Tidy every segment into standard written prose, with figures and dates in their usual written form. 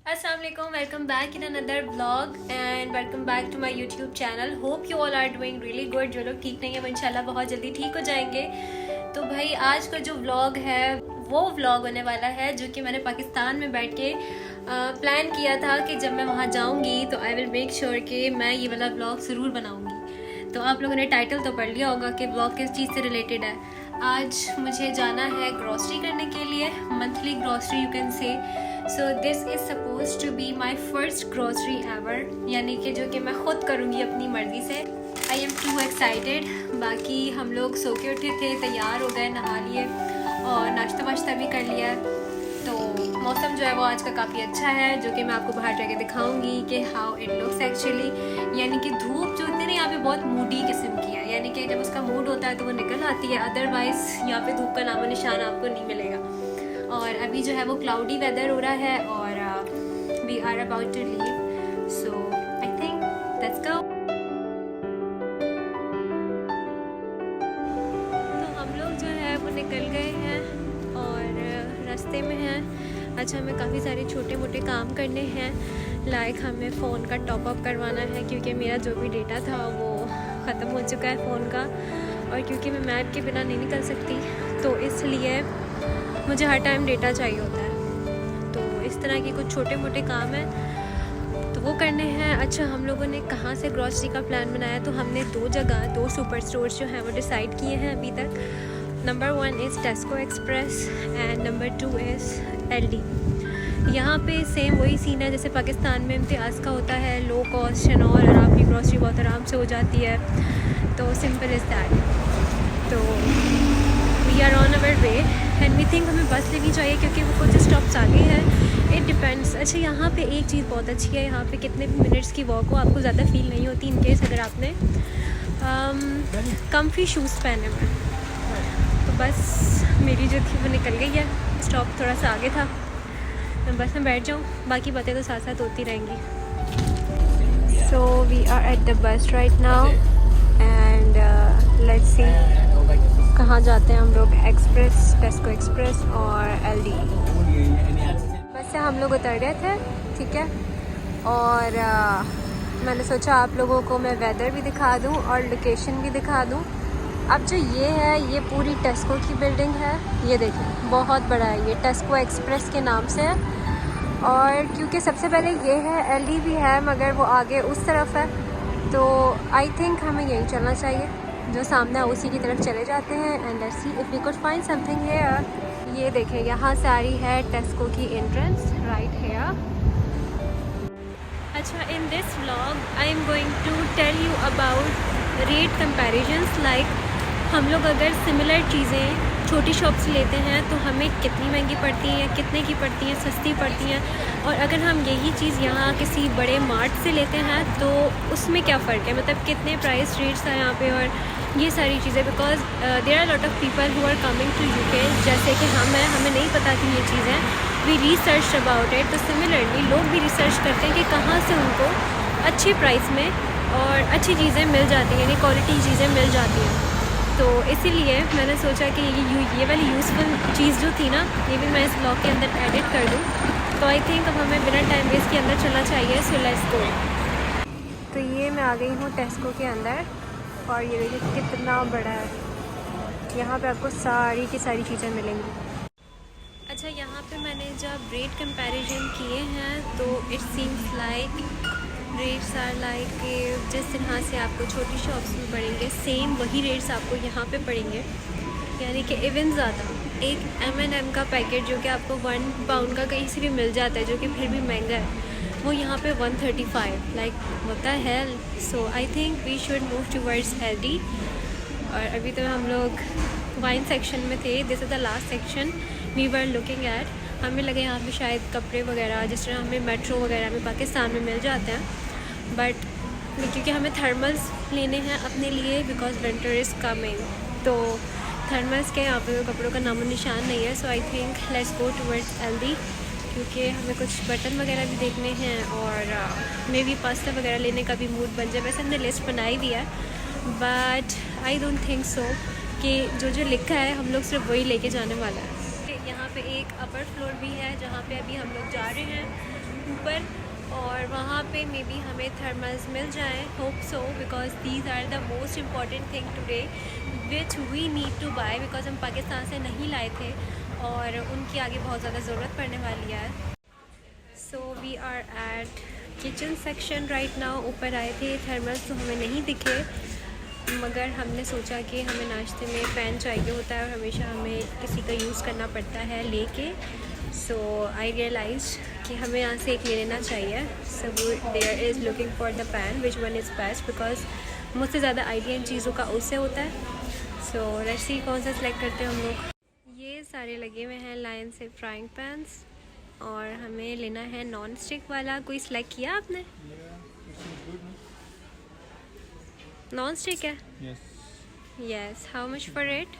अस्सलाम वालेकुम, welcome back in another vlog and welcome back to my YouTube channel. Hope you all are doing really good. जो लोग ठीक नहीं है वो इंशाल्लाह बहुत जल्दी ठीक हो जाएंगे। तो भाई आज का जो व्लॉग है वो व्लॉग होने वाला है जो कि मैंने पाकिस्तान में बैठ के प्लान किया था कि जब मैं वहाँ जाऊँगी तो आई विल मेक श्योर कि मैं ये वाला व्लॉग ज़रूर बनाऊँगी। तो आप लोगों ने टाइटल तो पढ़ लिया होगा कि व्लॉग किस चीज़ से रिलेटेड है। आज मुझे जाना है ग्रॉसरी करने के लिए, monthly grocery you can say. So this is suppose to be my first grocery ever, यानी कि जो कि मैं ख़ुद करूँगी अपनी मर्ज़ी से। I am to excited. बाकी हम लोग सो के उठे थे, तैयार हो गए, नहा लिए और नाश्ता वाश्ता भी कर लिया। तो मौसम जो है वो आज का काफ़ी अच्छा है, जो कि मैं आपको बाहर जाके दिखाऊंगी कि हाउ इट लुक्स एक्चुअली। यानी कि धूप जो होती है ना यहाँ पे बहुत मूडी किस्म की है, यानी कि जब उसका मूड होता है तो वो निकल आती है, अदरवाइज़ यहाँ पे धूप का नामो निशान आपको नहीं मिलेगा। और अभी जो है वो क्लाउडी वेदर हो रहा है और we are about to leave, so I think let's go. तो हम लोग जो है वो निकल गए हैं और रास्ते में हैं। अच्छा, हमें काफ़ी सारे छोटे मोटे काम करने हैं, लाइक हमें फ़ोन का टॉपअप करवाना है क्योंकि मेरा जो भी डेटा था वो ख़त्म हो चुका है फ़ोन का, और क्योंकि मैं मैप के बिना नहीं निकल सकती तो इसलिए मुझे हर टाइम डेटा चाहिए होता है। तो इस तरह के कुछ छोटे मोटे काम हैं तो वो करने हैं। अच्छा, हम लोगों ने कहाँ से ग्रॉसरी का प्लान बनाया, तो हमने दो सुपर स्टोर्स जो हैं वो डिसाइड किए हैं अभी तक। Number 1 is Tesco Express and number 2 is Aldi. यहाँ पे सेम वही सीन है जैसे पाकिस्तान में इम्तियाज़ का होता है, लो कॉस्ट एंड और आपकी ग्रॉसरी बहुत आराम से हो जाती है। तो सिंपल इज़ दैट। तो we are on our way and we think हमें बस लेनी चाहिए क्योंकि वो कुछ स्टॉप्स आगे है। It depends. अच्छा, यहाँ पे एक चीज़ बहुत अच्छी है, यहाँ पे कितने भी मिनट्स की वॉक हो आपको ज़्यादा फील नहीं होती इनकेस अगर आपने कम्फी शूज़ पहने हुए। तो बस मेरी जो थी वो निकल गई है, स्टॉप थोड़ा सा आगे था, मैं बस में बैठ जाऊँ, बाकी बातें तो साथ साथ होती रहेंगी। So we are at the bus right now and let's see कहाँ जाते हैं हम लोग। एक्सप्रेस, टेस्को एक्सप्रेस और एलडी। बस से हम लोग उतर गए थे, ठीक है। और मैंने सोचा आप लोगों को मैं वेदर भी दिखा दूँ और लोकेशन भी दिखा दूँ। अब जो ये है ये पूरी टेस्को की बिल्डिंग है, ये देखिए बहुत बड़ा है, ये टेस्को एक्सप्रेस के नाम से है। और क्योंकि सबसे पहले ये है, एलडी भी है मगर वो आगे उस तरफ है, तो आई थिंक हमें यहीं चलना चाहिए, जो सामने है उसी की तरफ चले जाते हैं and let's see if we could find something here. ये देखें यहाँ से आ रही है टेस्को की एंट्रेंस राइट हियर। अच्छा, in this vlog I am going to tell you about rate comparisons, like हम लोग अगर सिमिलर चीज़ें छोटी शॉप से लेते हैं तो हमें कितनी महंगी पड़ती हैं, कितने की पड़ती हैं, सस्ती पड़ती हैं, और अगर हम यही चीज़ यहाँ किसी बड़े मार्ट से लेते हैं तो उसमें क्या फ़र्क है, मतलब कितने प्राइस रेट्स हैं यहाँ पे और ये सारी चीज़ें। Because there are lot of people who are coming to UK, जैसे कि हम हैं, हमें नहीं पता कि ये चीज़ है, वी रिसर्च अबाउट इट। तो सिमिलरली लोग भी रिसर्च करते हैं कि कहाँ से उनको अच्छे प्राइस में और अच्छी चीज़ें मिल जाती हैं, यानी क्वालिटी चीज़ें मिल जाती हैं। तो इसीलिए मैंने सोचा कि ये वाली यूज़फुल चीज़ जो थी ना, ये भी मैं इस ब्लॉग के अंदर एडिट कर दूँ। तो आई थिंक अब हमें बिना टाइम वेस्ट के अंदर चलना चाहिए। So let's go. तो ये मैं आ गई हूँ टेस्को के अंदर और ये देखिए कितना बड़ा है, यहाँ पे आपको सारी की सारी चीज़ें मिलेंगी। अच्छा, यहाँ पे मैंने जब रेट कंपैरिजन किए हैं तो it seems like rates are like जिस तरह से आपको छोटी शॉप्स में पड़ेंगे सेम वही रेट्स आपको यहाँ पे पड़ेंगे, यानी कि इवन ज़्यादा। एक M&M का पैकेट जो कि आपको 1 पाउंड का कहीं से भी मिल जाता है, जो कि फिर भी महंगा है, वो यहाँ पे 135, लाइक होता है। So I think we should move towards LD. और अभी तो हम लोग वाइन सेक्शन में थे, this is the last section we were looking at. हमें लगे यहाँ पे शायद कपड़े वगैरह जिस तरह हमें मेट्रो वगैरह में पाकिस्तान में मिल जाते हैं, बट क्योंकि हमें थर्मल्स लेने हैं अपने लिए बिकॉज विंटर इज़ कमिंग, तो थर्मल्स के यहाँ पे कपड़ों का नामो निशान नहीं है। So I think let's go towards LD, क्योंकि हमें कुछ बटन वगैरह भी देखने हैं और मे बी पास्ता वगैरह लेने का भी मूड बन जाए। वैसे हमने लिस्ट बनाई भी है but I don't think so कि जो लिखा है हम लोग सिर्फ वही लेके जाने वाला है। यहाँ पे एक अपर फ्लोर भी है जहाँ पे अभी हम लोग जा रहे हैं। ऊपर, और वहाँ पे मे बी हमें थर्मल्स मिल जाएं, hope so, because these are the most important thing today which we need to buy, because हम पाकिस्तान से नहीं लाए थे और उनकी आगे बहुत ज़्यादा ज़रूरत पड़ने वाली है। So we are at kitchen section right now. ऊपर आए थे, थर्मल्स तो हमें नहीं दिखे, मगर हमने सोचा कि हमें नाश्ते में पैन चाहिए होता है और हमेशा हमें किसी का यूज़ करना पड़ता है लेके। सो आई रियलाइज कि हमें यहाँ से एक ले लेना चाहिए। So there is looking for the pan which one is best, because मुझसे ज़्यादा आइडिया इन चीज़ों का उससे होता है। सो लेट्स सी कौन सा सिलेक्ट करते हैं हम लोग। ये सारे लगे हुए हैं लाइन से फ्राइंग पैन्स, और हमें लेना है नॉन स्टिक वाला। कोई सिलेक्ट किया आपने? नॉन स्टिक है? Yes. How much for it?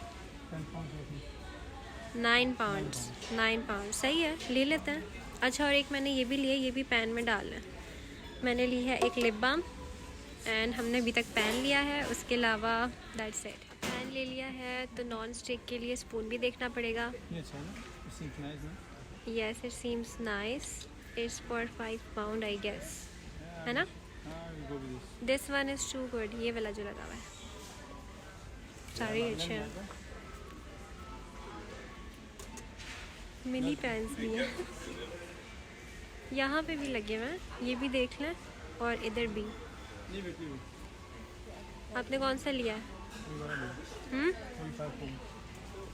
9 pounds. 9 pound सही है, ले लेते हैं। अच्छा, और एक मैंने ये भी लिया, ये भी पैन में डालना है। मैंने ली है एक लिप बाम, एंड हमने अभी तक पैन लिया है, उसके अलावा दैट्स इट। पैन ले लिया है तो नॉन स्टिक के लिए स्पून भी देखना पड़ेगा। Yes, it seems nice. It's for 5 pound I guess, है ना? This one is too good. ये वाला जो लगा हुआ है, सारे अच्छे हैं। मिनी पैन्स भी हैं, यहाँ पे भी लगे हुए हैं, ये भी देख लें, और इधर भी। आपने कौन सा लिया है?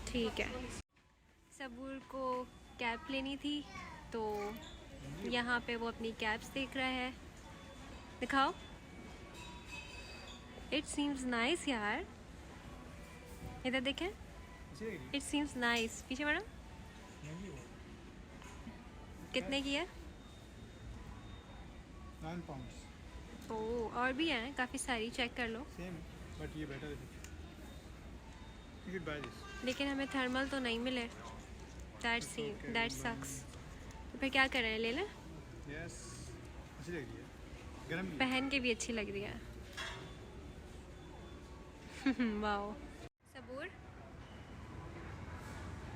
ठीक है। सबूर को कैप लेनी थी, तो यहाँ पे वो अपनी कैप्स देख रहा है। दिखाओ। इट सीम्स नाइस यार, इधर देखें। It seems nice. पीछे मैडम, कितने की है? 9 पाउंड्स। ओह, और भी हैं काफ़ी सारी, चेक कर लो। सेम, बट ये बेटर है। You should buy this. लेकिन हमें थर्मल तो नहीं मिले। That sucks. तो फिर क्या कर रहे हैं, ले लें? Yes. अच्छी लग रही है, गरम भी है। पहन के भी अच्छी लग रही है। वाओ। सबूर,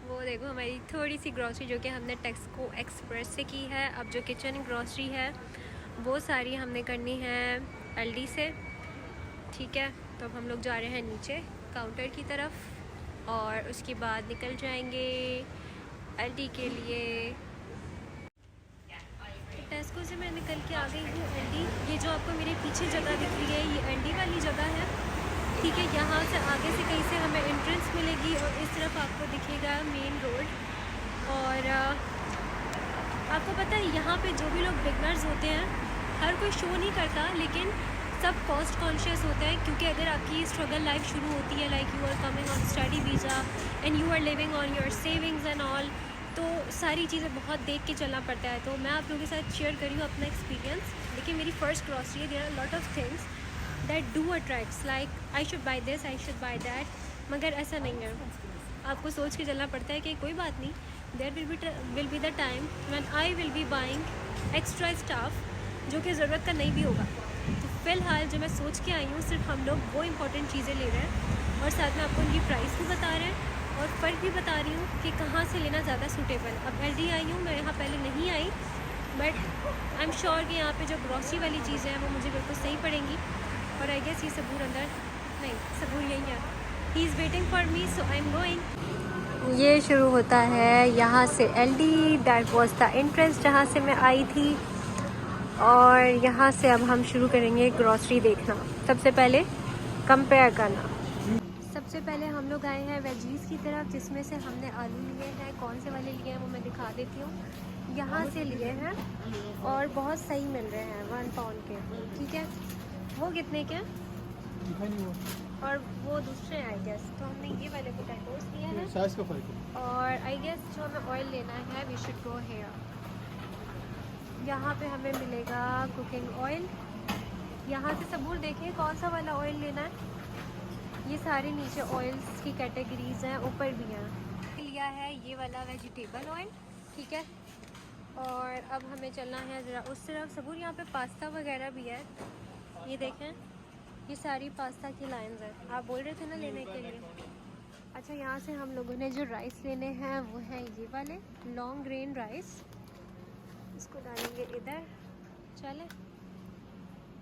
वो देखो हमारी थोड़ी सी ग्रॉसरी जो कि हमने टेक्सको एक्सप्रेस से की है। अब जो किचन ग्रॉसरी है वो सारी हमने करनी है एलडी से, ठीक है? तो अब हम लोग जा रहे हैं नीचे काउंटर की तरफ, और उसके बाद निकल जाएंगे एलडी के लिए। टेस्को से मैं निकल के आ गई हूँ एलडी। ये जो आपको मेरे पीछे जगह दिख रही है, ये एलडी वाली जगह है, ठीक है? यहाँ से आगे से कहीं से हमें एंट्रेंस मिलेगी, और इस तरफ आपको दिखेगा मेन रोड। और आपको पता है यहाँ पे जो भी लोग बिगनर्स होते हैं, हर कोई शो नहीं करता, लेकिन सब कॉस्ट कॉन्शियस होते हैं, क्योंकि अगर आपकी स्ट्रगल लाइफ शुरू होती है, like you are coming on study visa and you are living on your savings and all, तो सारी चीज़ें बहुत देख के चलना पड़ता है। तो मैं आप लोगों के साथ शेयर करी हूँ अपना एक्सपीरियंस। देखिए, मेरी फर्स्ट ग्रॉसरी है, there are lot of things that do attracts, like I should buy this, I should buy that, मगर ऐसा नहीं है। आपको सोच के चलना पड़ता है कि कोई बात नहीं, there will be the time when I will be buying extra stuff जो कि ज़रूरत का नहीं भी होगा। तो फ़िलहाल जो मैं सोच के आई हूँ, सिर्फ हम लोग वो इम्पोर्टेंट चीज़ें ले रहे हैं, और साथ में आपको उनकी प्राइस भी बता रहे हैं, और फ़र्क भी बता रही हूँ कि कहाँ से लेना ज़्यादा सूटेबल। अब एलडी आई हूँ मैं, यहाँ पहले नहीं आई, बट आई एम श्योर कि यहाँ पे जो ग्रॉसरी वाली चीज़ें हैं वो मुझे बिल्कुल सही पड़ेंगी। और आई गेस ये सबूर अंदर नहीं, सबूर यही है, he is waiting for me, so I am going. ये शुरू होता है यहाँ से Aldi, that was the entrance जहाँ से मैं आई थी, और यहाँ से अब हम शुरू करेंगे ग्रॉसरी देखना। सबसे पहले कंपेयर करना। सबसे पहले हम लोग आए हैं वेजीज़ की तरफ, जिसमें से हमने आलू लिए हैं। कौन से वाले लिए हैं वो मैं दिखा देती हूँ। यहाँ से लिए हैं, और बहुत सही मिल रहे हैं 1 पाउंड के, ठीक है? वो कितने के हैं? और वो दूसरे आई गेस, तो हमने ये वाले पोटैटोस लिए हैं। साइज का फर्क है। और आई गेस जो हमें ऑयल लेना है, वी शुड गो हेयर। यहाँ पे हमें मिलेगा कुकिंग ऑयल। यहाँ से सबूर देखें कौन सा वाला ऑयल लेना है। ये सारे नीचे ऑयल्स की कैटेगरीज हैं, ऊपर भी हैं। लिया है ये वाला वेजिटेबल ऑयल, ठीक है? और अब हमें चलना है ज़रा उस तरफ। सबूर यहाँ पे पास्ता वगैरह भी है, ये देखें, ये सारी पास्ता की लाइन्स हैं। आप बोल रहे थे ना लेने के लिए। अच्छा, यहाँ से हम लोगों ने जो राइस लेने हैं वो हैं ये वाले लॉन्ग ग्रेन राइस, इसको डालेंगे इधर, चले।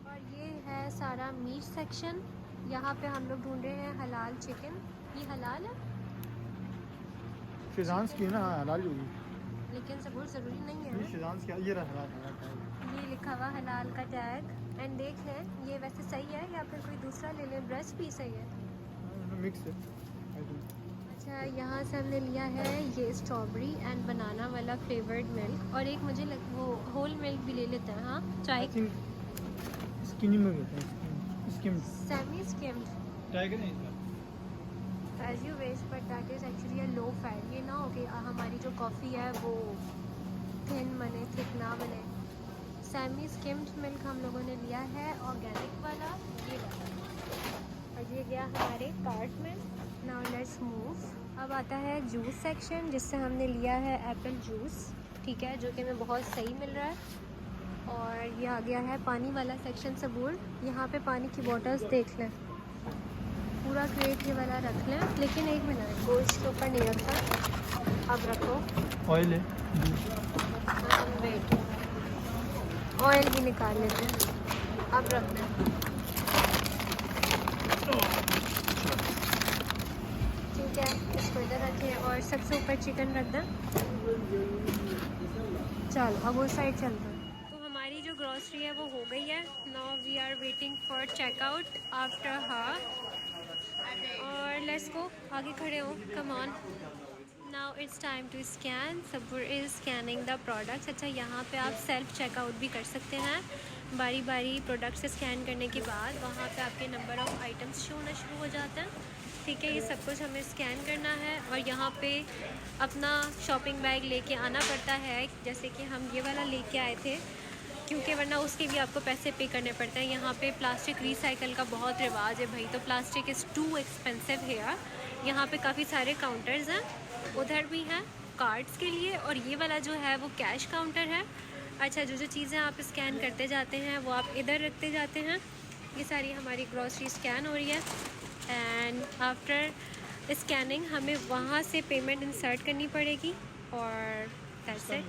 और ये है सारा मीट सेक्शन। यहाँ पे हम लोग ढूंढ रहे हैं हलाल चिकन। ये हलाल है शिजांस की ना, हाँ हलाल होगी, लेकिन सबूत ज़रूरी नहीं है ये ना। शिजांस क्या, ये रहा हलाल हलाल ये लिखा हुआ हलाल का टैग। एंड देख लें ये वैसे सही है या फिर कोई दूसरा ले लें, ब्रेस्ट पीस है ये। मिक्स है आइटम। अच्छा, यहाँ से हमने लिया है ये स्ट्रॉबेरी एंड बनाना वाला फ्लेवर्ड मिल्क, और एक मुझे वो होल मिल्क भी ले लेते हैं। हाँ, चाय स्किनी में होता है, स्किम्ड सेमी स्किम्ड टाइगर है इसका। As you wish, but that is actually a low fat. ये ना हो कि हमारी जो कॉफ़ी है वो थिन बने, थिक ना बने। सेमी स्किम्ड मिल्क हम लोगों ने लिया है, ऑर्गेनिक वाला ये वाला, और ये गया हमारे कार्ट में। Now let's move. अब आता है जूस सेक्शन, जिससे हमने लिया है एप्पल जूस, ठीक है, जो कि हमें बहुत सही मिल रहा है। और ये आ गया है पानी वाला सेक्शन सबूर। यहाँ पे पानी की बॉटल्स देख लें, पूरा क्रेट ये वाला रख लें। लेकिन एक मिनट, गोश्त के ऊपर नहीं रखा, अब रखो। ऑयल है, वेट, ऑयल भी निकाल लेते हैं, अब रख दें। ठीक है, इसको इधर रखें और सबसे ऊपर चिकन रख दें। चल अब उस साइड चलते हैं। तो हमारी जो ग्रॉसरी है वो हो गई है। Now we are waiting for checkout after her, और लेट्स गो, आगे खड़े हो, come on. Now it's time to scan. Sabur is scanning the products. अच्छा, यहाँ पे आप सेल्फ चेकआउट भी कर सकते हैं। बारी बारी प्रोडक्ट्स स्कैन करने के बाद वहाँ पे आपके नंबर ऑफ़ आइटम्स शो होना शुरू हो जाता है, ठीक है। ये सब कुछ हमें स्कैन करना है, और यहाँ पे अपना शॉपिंग बैग लेके आना पड़ता है, जैसे कि हम ये वाला लेके आए थे, क्योंकि वरना उसके भी आपको पैसे पे करने पड़ते हैं। यहाँ पे प्लास्टिक रिसाइकल का बहुत रिवाज है भाई, तो plastic is too expensive here. यहाँ पे काफ़ी सारे काउंटर्स हैं, उधर भी हैं कार्ड्स के लिए, और ये वाला जो है वो कैश काउंटर है। अच्छा, जो जो चीज़ें आप स्कैन करते जाते हैं वो आप इधर रखते जाते हैं। ये सारी हमारी ग्रॉसरी स्कैन हो रही है, एंड आफ्टर स्कैनिंग हमें वहाँ से पेमेंट इंसर्ट करनी पड़ेगी, और दैट्स इट।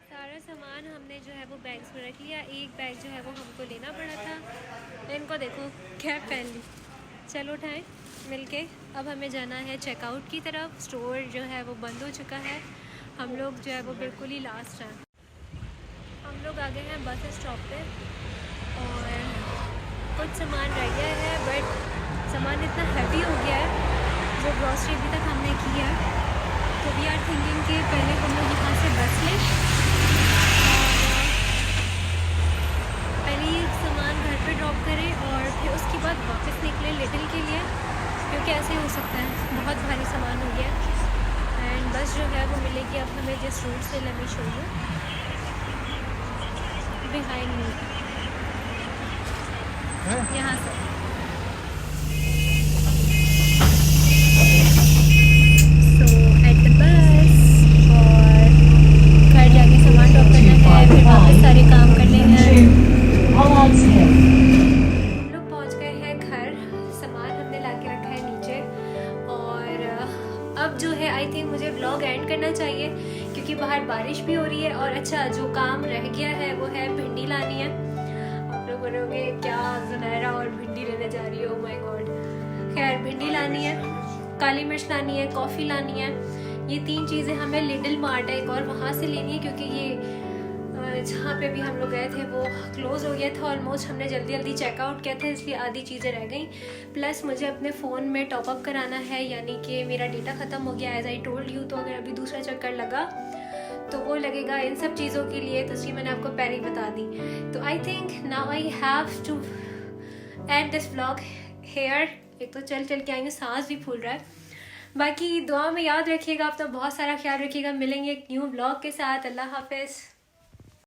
सारा सामान हमने जो है वो बैग्स में रख लिया। एक बैग जो है वो हमको लेना पड़ा था। इनको देखो कैप पहन ली। चलो उठाएं मिलके। अब हमें जाना है चेकआउट की तरफ। स्टोर जो है वो बंद हो चुका है, हम लोग जो है वो बिल्कुल ही लास्ट हैं। हम लोग आ गए हैं बस स्टॉप पे, और कुछ सामान रह गया है, बट सामान इतना हैवी हो गया है जो ग्रॉसरी अभी तक हमने की है, तो वी आर थिंकिंग कि पहले हम लोग यहाँ से बस लें, पहले ये सामान घर पे ड्रॉप करें और फिर उसके बाद वापस निकलें लिटिल के लिए, क्योंकि ऐसे हो सकता है बहुत भारी सामान हो गया। एंड बस जो है वो मिलेगी अब हमें जिस रूट से, let me show you behind me, यहाँ से। सो एट द बस, और घर जाके सामान ड्रॉप करना है, फिर वापस सारे काम करने हैं। हम लोग पहुँच गए हैं घर, सामान हमने ला के रखा है नीचे, और अब जो है आई थिंक मुझे व्लॉग एंड करना चाहिए, क्योंकि बाहर बारिश भी हो रही है। और अच्छा, जो काम रह गया है वो है भिंडी लानी है। आप लोग बोलोगे क्या ज़ुनैरा और भिंडी लेने जा रही हो, माय गॉड। खैर, भिंडी लानी है, काली मिर्च लानी है, कॉफ़ी लानी है। ये 3 चीज़ें हमें लिटिल मार्ट है एक और, वहाँ से लेनी है, क्योंकि ये जहाँ पे भी हम लोग गए थे वो क्लोज़ हो गया था ऑलमोस्ट। हमने जल्दी जल्दी चेकआउट किया था, इसलिए आधी चीज़ें रह गई। प्लस मुझे अपने फ़ोन में टॉपअप कराना है, यानी कि मेरा डेटा ख़त्म हो गया एज आई टोल्ड यू। तो अगर अभी दूसरा चक्कर लगा तो वो लगेगा इन सब चीज़ों के लिए, तो इसलिए मैंने आपको पहले ही बता दी। तो I think now I have to end this vlog here. एक तो चल चल के आएंगे, सांस भी फूल रहा है। बाकी दुआ में याद रखिएगा, अपना बहुत सारा ख्याल रखिएगा। मिलेंगे एक न्यू व्लॉग के साथ। अल्लाह हाफिज़।